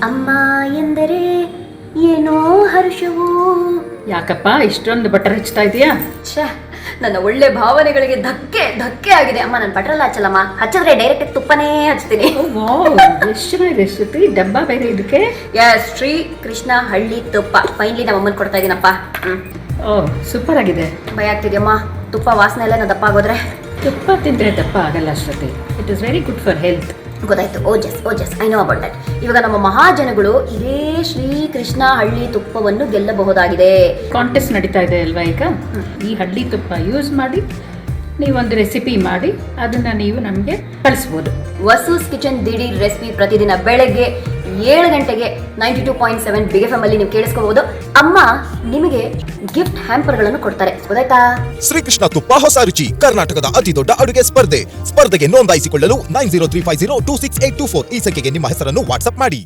ಅಮ್ಮ ಎಂದರೆ ಏನೋ ಹರ್ಷವು. ಯಾಕಪ್ಪ ಇಷ್ಟೊಂದು ಬಟರ್ ಹಚ್ತಾ ಇದೀಯಾ? ಛೇ, ನನ್ನ ಒಳ್ಳೆ ಭಾವನೆಗಳಿಗೆ ಧಕ್ಕೆ ಆಗಿದೆ. ಅಮ್ಮ ನಾನು ಬಟರ್ ಎಲ್ಲ ಹಚ್ಚಲ್ಲಮ್ಮ, ಹಚ್ಚಿದ್ರೆ ಡೈರೆಕ್ಟ್ ತುಪ್ಪನೇ ಹಚ್ತೀನಿ. ಎಷ್ಟು ರೆಸಿಪಿ ಡಬ್ಬ ಬೇರೆ ಇದಕ್ಕೆ. ಎಸ್, ಶ್ರೀ ಕೃಷ್ಣ ಹಳ್ಳಿ ತುಪ್ಪ ಫೈನಲಿ ನಮ್ಮ ಅಮ್ಮನ ಕೊಡ್ತಾ ಇದೀನಪ್ಪ. ಓ ಸೂಪರ್ ಆಗಿದೆ. ಭಯ ಆಗ್ತಿದ್ಯಮ್ಮ, ತುಪ್ಪ ವಾಸನೆ ಎಲ್ಲ ದಪ್ಪ ಆಗೋದ್ರೆ. ತುಪ್ಪ ತಿಂದರೆ ದಪ್ಪ ಆಗಲ್ಲ Shruti. It is very good for health. ಗೊತ್ತಾಯ್ತು. Oh just I know about that. ಇವಾಗ ನಮ್ಮ ಮಹಾಜನಗಳು ಇದೇ ಶ್ರೀ ಕೃಷ್ಣ ಹಳ್ಳಿ ತುಪ್ಪವನ್ನು ಗೆಲ್ಲಬಹುದಾಗಿದೆ. ಕಾಂಟೆಸ್ಟ್ ನಡೀತಾ ಇದೆ ಅಲ್ವಾ ಈಗ. ಈ ಹಳ್ಳಿ ತುಪ್ಪ ಯೂಸ್ ಮಾಡಿ ನೀವೊಂದು ರೆಸಿಪಿ ಮಾಡಿ ಅದನ್ನ ನೀವು ನಮಗೆ ಕಳಿಸ್ಬೋದು. ವಸೂಸ್ ಕಿಚನ್ ದಿಢೀರ್ ರೆಸಿಪಿ ಪ್ರತಿದಿನ ಬೆಳಗ್ಗೆ 7 ಗಂಟೆಗೆ 92.7 ಬಿಗ್ ಎಫ್ ಎಂ ಅಲ್ಲಿ ನೀವು ಕೇಳಿಸ್ಕೋಬಹುದು. ಅಮ್ಮ ನಿಮಗೆ ಗಿಫ್ಟ್ ಹ್ಯಾಂಪರ್ಗಳನ್ನು ಕೊಡ್ತಾರೆ, ಗೊತ್ತಾಯ್ತಾ? ಶ್ರೀಕೃಷ್ಣ ತುಪ್ಪ ಹೊಸ ರುಚಿ, ಕರ್ನಾಟಕದ ಅತಿ ದೊಡ್ಡ ಅಡುಗೆ ಸ್ಪರ್ಧೆಗೆ ನೋಂದಾಯಿಸಿಕೊಳ್ಳಲು 9035026824 ಈ ಸಂಖ್ಯೆಗೆ ನಿಮ್ಮ ಹೆಸರನ್ನು ವಾಟ್ಸ್ಆಪ್ ಮಾಡಿ.